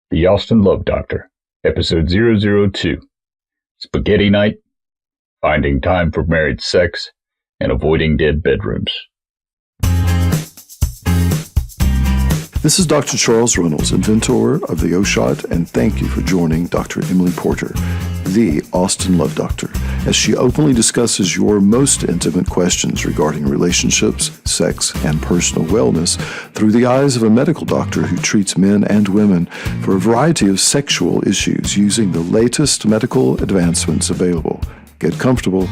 The Austin Love Doctor, Episode 002, Spaghetti Night, Finding Time for Married Sex, and Avoiding Dead Bedrooms. This is Dr. Charles Reynolds, inventor of the O-Shot, and thank you for joining Dr. Emily Porter, the Austin Love Doctor, as she openly discusses your most intimate questions regarding relationships, sex, and personal wellness through the eyes of a medical doctor who treats men and women for a variety of sexual issues using the latest medical advancements available. Get comfortable,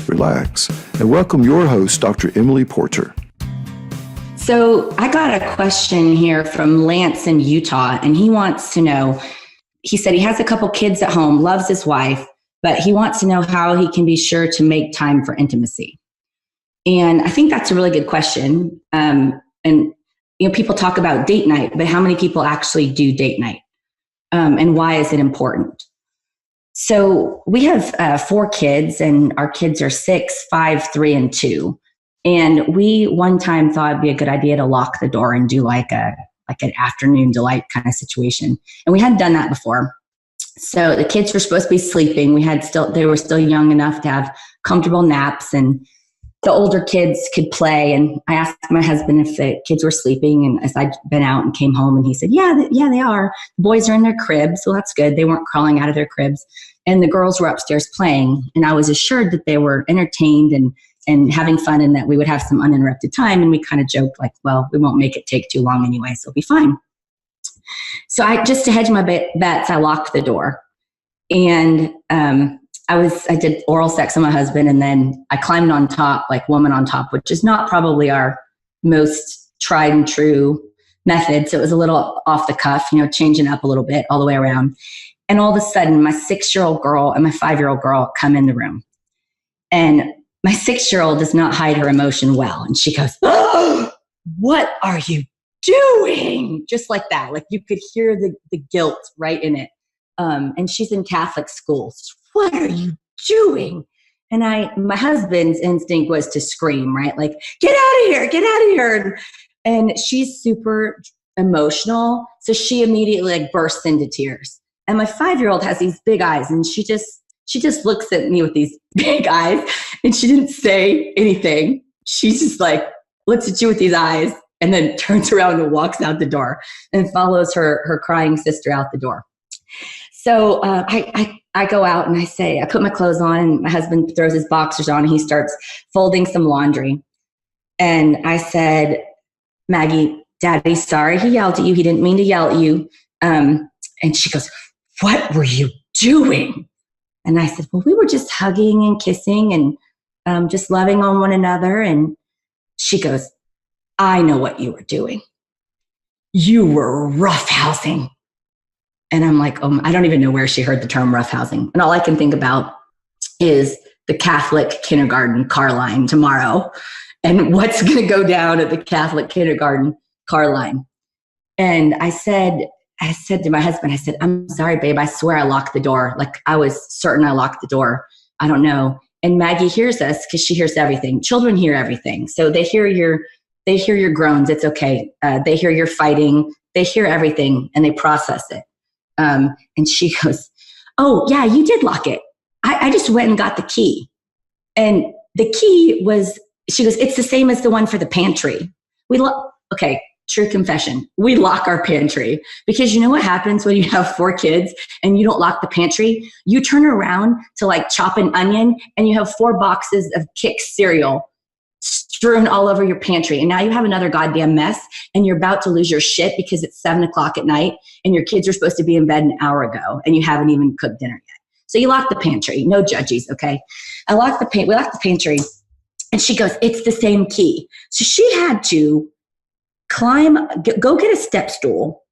relax, and welcome your host, Dr. Emily Porter. So I got a question here from Lance in Utah, and he wants to know, he said he has a couple kids at home, loves his wife, but he wants to know how he can be sure to make time for intimacy. And I think that's a really good question. And people talk about date night, but how many people actually do date night? And why is it important? So we have 4 kids, and our kids are 6, 5, 3, and 2. And we one time thought it'd be a good idea to lock the door and do like an afternoon delight kind of situation. And we hadn't done that before. So the kids were supposed to be sleeping. They were still young enough to have comfortable naps, and the older kids could play. And I asked my husband if the kids were sleeping, and as I'd been out and came home, and he said, yeah, they are. The boys are in their cribs. Well, that's good. They weren't crawling out of their cribs. And the girls were upstairs playing. And I was assured that they were entertained and having fun, and that we would have some uninterrupted time. And we kind of joked like, well, we won't make it take too long anyway, so it'll be fine. So just to hedge my bets, I locked the door. And I did oral sex on my husband, and then I climbed on top, like woman on top, which is not probably our most tried and true method. So it was a little off the cuff, changing up a little bit all the way around. And all of a sudden, my 6-year-old girl and my 5-year-old girl come in the room. And my 6-year-old does not hide her emotion well. And she goes, "Oh, what are you doing?" Just like that. Like you could hear the guilt right in it. And she's in Catholic school. "What are you doing?" And my husband's instinct was to scream, right? Like, "Get out of here, get out of here." And she's super emotional. So she immediately like bursts into tears. And my 5-year-old has these big eyes, and she just looks at me with these big eyes, and she didn't say anything. She just like looks at you with these eyes and then turns around and walks out the door and follows her crying sister out the door. So I go out and I put my clothes on, and my husband throws his boxers on, and he starts folding some laundry. And I said, "Maggie, Daddy's sorry he yelled at you. He didn't mean to yell at you." And she goes, "What were you doing?" And I said, "Well, we were just hugging and kissing and just loving on one another." And she goes, "I know what you were doing. You were roughhousing." And I'm like, I don't even know where she heard the term roughhousing. And all I can think about is the Catholic kindergarten car line tomorrow and what's going to go down at the Catholic kindergarten car line. And I said to my husband, I said, "I'm sorry, babe. I swear I locked the door. Like I was certain I locked the door. I don't know." And Maggie hears us because she hears everything. Children hear everything. So they hear your groans. It's okay. They hear your fighting. They hear everything and they process it. And she goes, "Oh yeah, you did lock it. I just went and got the key." And the key was, she goes, "It's the same as the one for the pantry. Okay. True confession. We lock our pantry because you know what happens when you have 4 kids and you don't lock the pantry? You turn around to like chop an onion and you have 4 boxes of Kix cereal strewn all over your pantry. And now you have another goddamn mess and you're about to lose your shit because it's 7:00 at night and your kids are supposed to be in bed an hour ago and you haven't even cooked dinner yet. So you lock the pantry. No judges, okay? We locked the pantry, and she goes, "It's the same key." So she had to go get a step stool,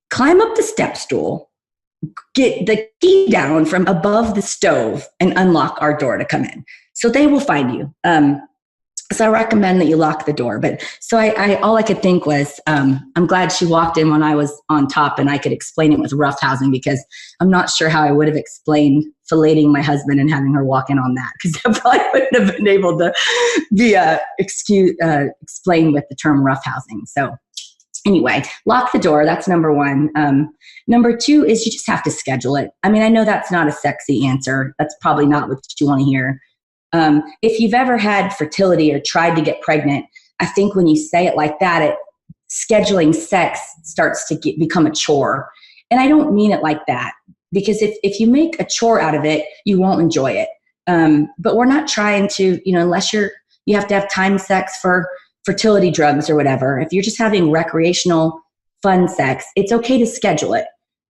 climb up the step stool, get the key down from above the stove, and unlock our door to come in. So they will find you. So I recommend that you lock the door. But so all I could think was, I'm glad she walked in when I was on top and I could explain it with roughhousing, because I'm not sure how I would have explained filleting my husband and having her walk in on that, because I probably wouldn't have been able to be explained with the term roughhousing. So Anyway, lock the door. That's number one. Number two is you just have to schedule it. I mean, I know that's not a sexy answer. That's probably not what you want to hear. If you've ever had fertility or tried to get pregnant, I think when you say it like that, scheduling sex starts to become a chore. And I don't mean it like that, because if you make a chore out of it, you won't enjoy it. But we're not trying to, unless you have to have time sex for fertility drugs or whatever. If you're just having recreational fun sex, it's okay to schedule it.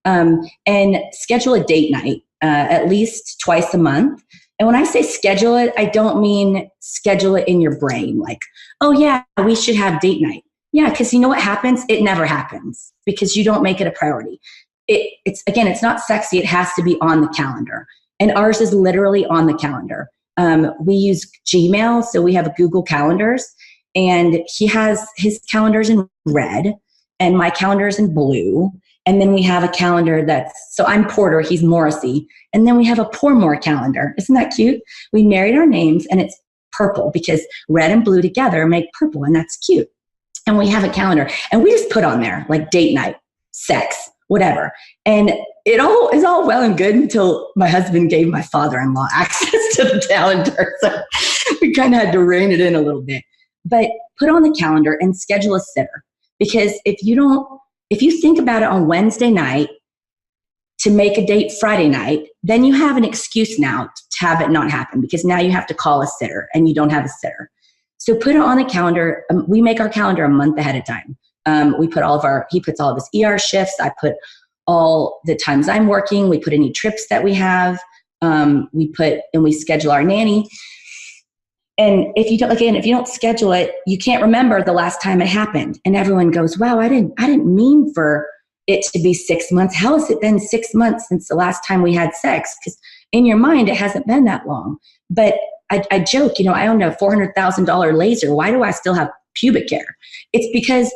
And schedule a date night at least twice a month. And when I say schedule it, I don't mean schedule it in your brain. Like, oh yeah, we should have date night. Yeah, because you know what happens? It never happens because you don't make it a priority. It's not sexy. It has to be on the calendar. And ours is literally on the calendar. We use Gmail, so we have Google Calendars, and he has his calendars in red and my calendar's in blue. And then we have a calendar so I'm Porter, he's Morrissey. And then we have a Pourmore calendar. Isn't that cute? We married our names, and it's purple because red and blue together make purple, and that's cute. And we have a calendar, and we just put on there like date night, sex, whatever. And it all is all well and good until my husband gave my father-in-law access to the calendar. So we kind of had to rein it in a little bit. But put on the calendar and schedule a sitter. Because if you think about it on Wednesday night to make a date Friday night, then you have an excuse now to have it not happen, because now you have to call a sitter and you don't have a sitter. So put it on the calendar. We make our calendar a month ahead of time. He puts all of his ER shifts. I put all the times I'm working. We put any trips that we have. We schedule our nanny. And if you don't schedule it, you can't remember the last time it happened. And everyone goes, wow, I didn't mean for it to be 6 months. How has it been 6 months since the last time we had sex? Because in your mind, it hasn't been that long. But I joke, I own a $400,000 laser. Why do I still have pubic hair? It's because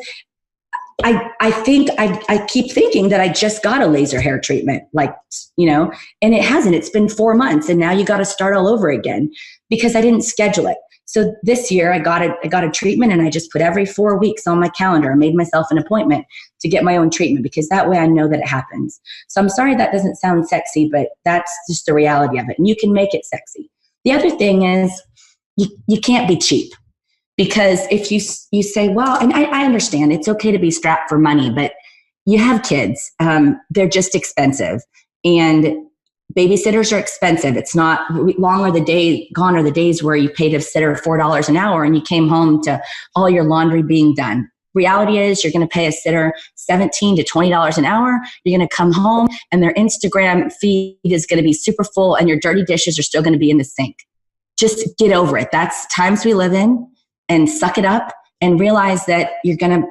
I keep thinking that I just got a laser hair treatment, and it hasn't. It's been 4 months, and now you got to start all over again because I didn't schedule it. So this year I got a treatment, and I just put every 4 weeks on my calendar. I made myself an appointment to get my own treatment because that way I know that it happens. So I'm sorry that doesn't sound sexy, but that's just the reality of it. And you can make it sexy. The other thing is you can't be cheap. Because if you say, well, and I understand it's okay to be strapped for money, but you have kids, they're just expensive, and babysitters are expensive. It's not gone are the days where you paid a sitter $4 an hour and you came home to all your laundry being done. Reality is you're going to pay a sitter $17 to $20 an hour. You're going to come home and their Instagram feed is going to be super full and your dirty dishes are still going to be in the sink. Just get over it. That's times we live in. And suck it up and realize that you're gonna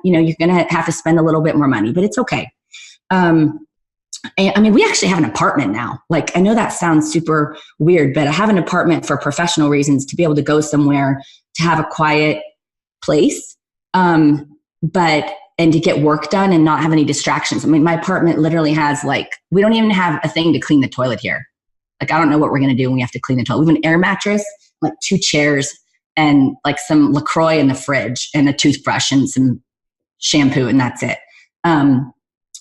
have to spend a little bit more money, but it's okay. We actually have an apartment now. Like, I know that sounds super weird, but I have an apartment for professional reasons to be able to go somewhere to have a quiet place, and to get work done and not have any distractions. My apartment literally has we don't even have a thing to clean the toilet here. I don't know what we're gonna do when we have to clean the toilet. We have an air mattress, 2 chairs, and some LaCroix in the fridge and a toothbrush and some shampoo, and that's it.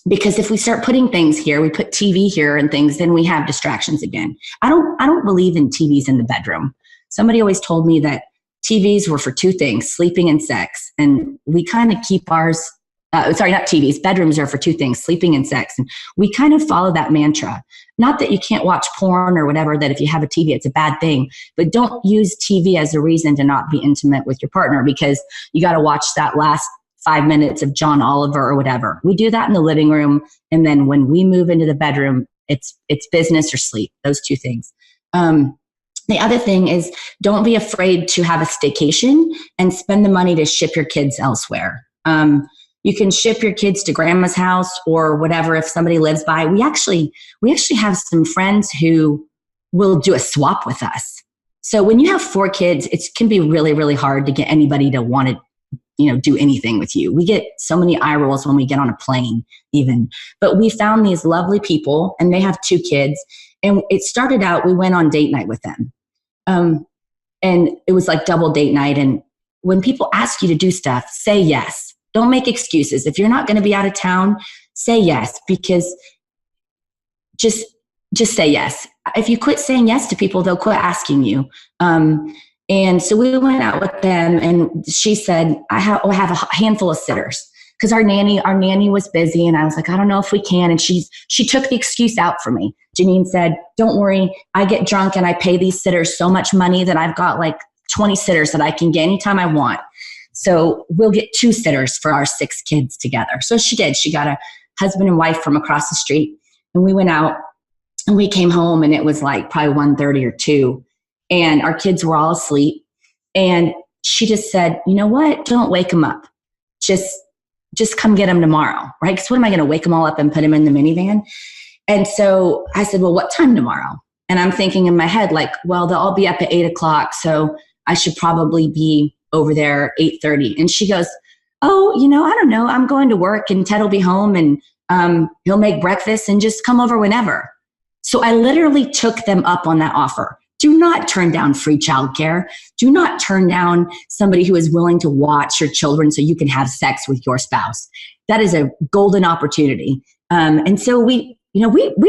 Because if we start putting things here, we put TV here and things, then we have distractions again. I don't believe in TVs in the bedroom. Somebody always told me that TVs were for 2 things, sleeping and sex. And we kind of keep ours, not TVs, bedrooms are for 2 things, sleeping and sex. And we kind of follow that mantra. Not that you can't watch porn or whatever, that if you have a TV, it's a bad thing, but don't use TV as a reason to not be intimate with your partner because you got to watch that last 5 minutes of John Oliver or whatever. We do that in the living room. And then when we move into the bedroom, it's business or sleep, those 2 things. The other thing is don't be afraid to have a staycation and spend the money to ship your kids elsewhere. You can ship your kids to grandma's house or whatever if somebody lives by. We actually have some friends who will do a swap with us. So when you have 4 kids, it can be really, really hard to get anybody to want to, do anything with you. We get so many eye rolls when we get on a plane even. But we found these lovely people and they have 2 kids. And it started out, we went on date night with them. And it was like double date night. And when people ask you to do stuff, say yes. Don't make excuses. If you're not going to be out of town, say yes, because just say yes. If you quit saying yes to people, they'll quit asking you. And so we went out with them, and she said, I have a handful of sitters, because our nanny was busy, and I was like, I don't know if we can. And she took the excuse out for me. Janine said, don't worry, I get drunk and I pay these sitters so much money that I've got like 20 sitters that I can get anytime I want. So we'll get 2 sitters for our 6 kids together. So she did. She got a husband and wife from across the street, and we went out, and we came home, and it was like probably 1:30 or 2, and our kids were all asleep. And she just said, you know what? Don't wake them up. Just come get them tomorrow, right? Because what am I going to wake them all up and put them in the minivan? And so I said, well, what time tomorrow? And I'm thinking in my head, like, well, they'll all be up at 8 o'clock. So I should probably be over there 8:30. And she goes, oh, I don't know. I'm going to work, and Ted will be home, and he'll make breakfast, and just come over whenever. So I literally took them up on that offer. Do not turn down free childcare. Do not turn down somebody who is willing to watch your children so you can have sex with your spouse. That is a golden opportunity. And so we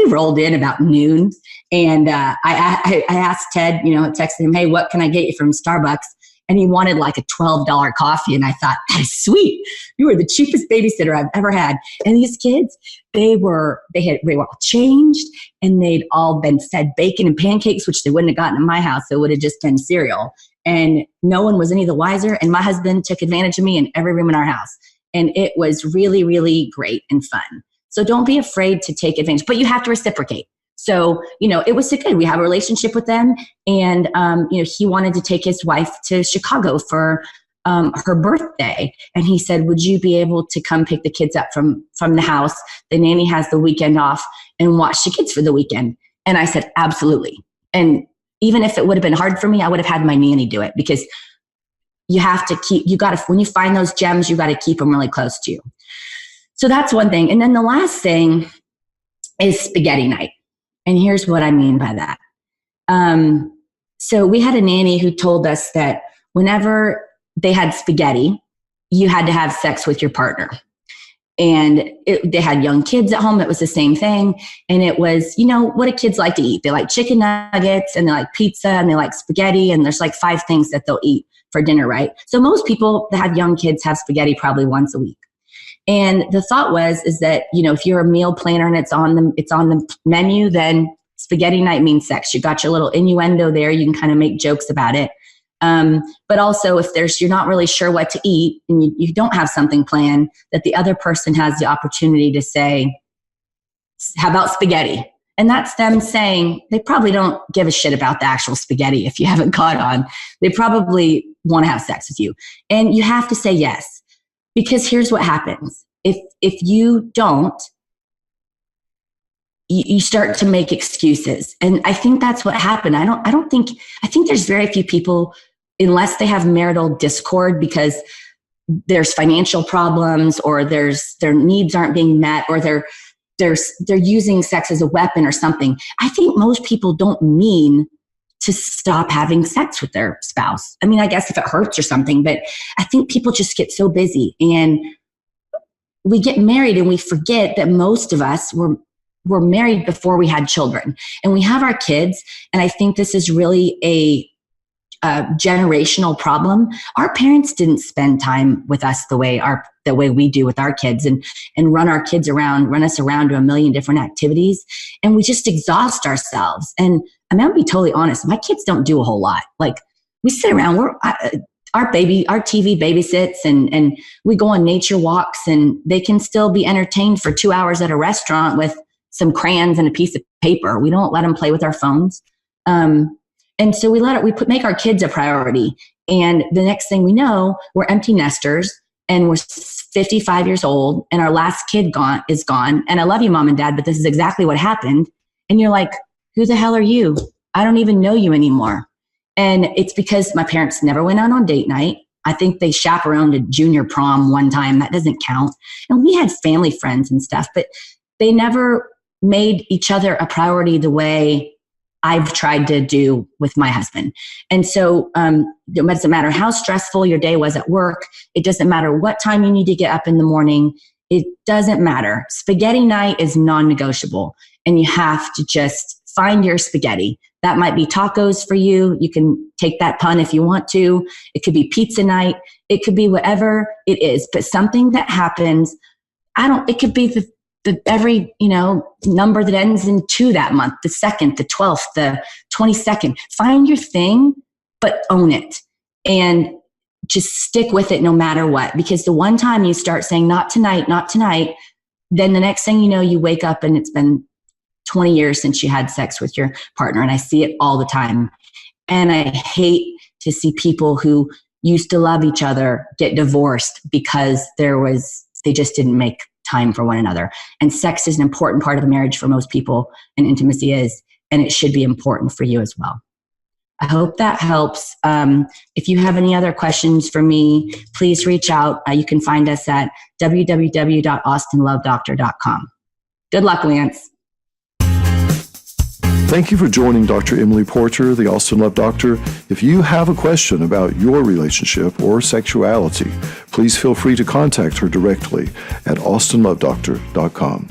rolled in about noon, and I asked Ted, texted him, hey, what can I get you from Starbucks? And he wanted like a $12 coffee. And I thought, that is sweet. You were the cheapest babysitter I've ever had. And these kids, they were all changed, and they'd all been fed bacon and pancakes, which they wouldn't have gotten in my house. It would have just been cereal. And no one was any the wiser. And my husband took advantage of me in every room in our house. And it was really, really great and fun. So don't be afraid to take advantage, but you have to reciprocate. So, it was so good. We have a relationship with them. And, he wanted to take his wife to Chicago for her birthday. And he said, would you be able to come pick the kids up from the house? The nanny has the weekend off, and watch the kids for the weekend. And I said, absolutely. And even if it would have been hard for me, I would have had my nanny do it, because you have to when you find those gems, you got to keep them really close to you. So that's one thing. And then the last thing is spaghetti night. And here's what I mean by that. So we had a nanny who told us that whenever they had spaghetti, you had to have sex with your partner. And they had young kids at home. It was the same thing. And it was, what do kids like to eat? They like chicken nuggets, and they like pizza, and they like spaghetti. And there's like 5 things that they'll eat for dinner, right? So most people that have young kids have spaghetti probably once a week. And the thought is that, if you're a meal planner and it's on the menu, then spaghetti night means sex. You got your little innuendo there. You can kind of make jokes about it. But also, if you're not really sure what to eat, and you don't have something planned, that the other person has the opportunity to say, how about spaghetti? And that's them saying they probably don't give a shit about the actual spaghetti. If you haven't caught on, they probably want to have sex with you. And you have to say yes. Because here's what happens. If you don't, you start to make excuses. And I think that's what happened. I think there's very few people, unless they have marital discord because there's financial problems, or their needs aren't being met, or they're using sex as a weapon or something. I think most people don't mean to stop having sex with their spouse. I mean, I guess if it hurts or something, but I think people just get so busy, and we get married and we forget that most of us were married before we had children, and we have our kids. And I think this is really a generational problem. Our parents didn't spend time with us the way we do with our kids, and run us around to a million different activities. And we just exhaust ourselves. And I mean, I'll be totally honest. My kids don't do a whole lot. Like, we sit around, our TV babysits, and we go on nature walks, and they can still be entertained for 2 hours at a restaurant with some crayons and a piece of paper. We don't let them play with our phones. And so we make our kids a priority. And the next thing we know, we're empty nesters, and we're 55 years old, and our last kid is gone. And I love you, Mom and Dad, but this is exactly what happened. And you're like, who the hell are you? I don't even know you anymore. And it's because my parents never went out on date night. I think they chaperoned a junior prom one time. That doesn't count. And we had family friends and stuff, but they never made each other a priority the way I've tried to do with my husband. And so it doesn't matter how stressful your day was at work. It doesn't matter what time you need to get up in the morning. It doesn't matter. Spaghetti night is non-negotiable, and you have to just find your spaghetti. That might be tacos for you. You can take that pun if you want to. It could be pizza night. It could be whatever it is, but something that happens. It could be the every, number that ends in 2 that month, the 2nd, the 12th, the 22nd. Find your thing, but own it. And just stick with it no matter what. Because the one time you start saying, not tonight, then the next thing you know, you wake up and it's been 20 years since you had sex with your partner. And I see it all the time. And I hate to see people who used to love each other get divorced because they just didn't make time for one another. And sex is an important part of the marriage for most people, and intimacy is, and it should be important for you as well. I hope that helps. If you have any other questions for me, please reach out. You can find us at www.austinlovedoctor.com. Good luck, Lance. Thank you for joining Dr. Emily Porter, the Austin Love Doctor. If you have a question about your relationship or sexuality, please feel free to contact her directly at austinlovedoctor.com.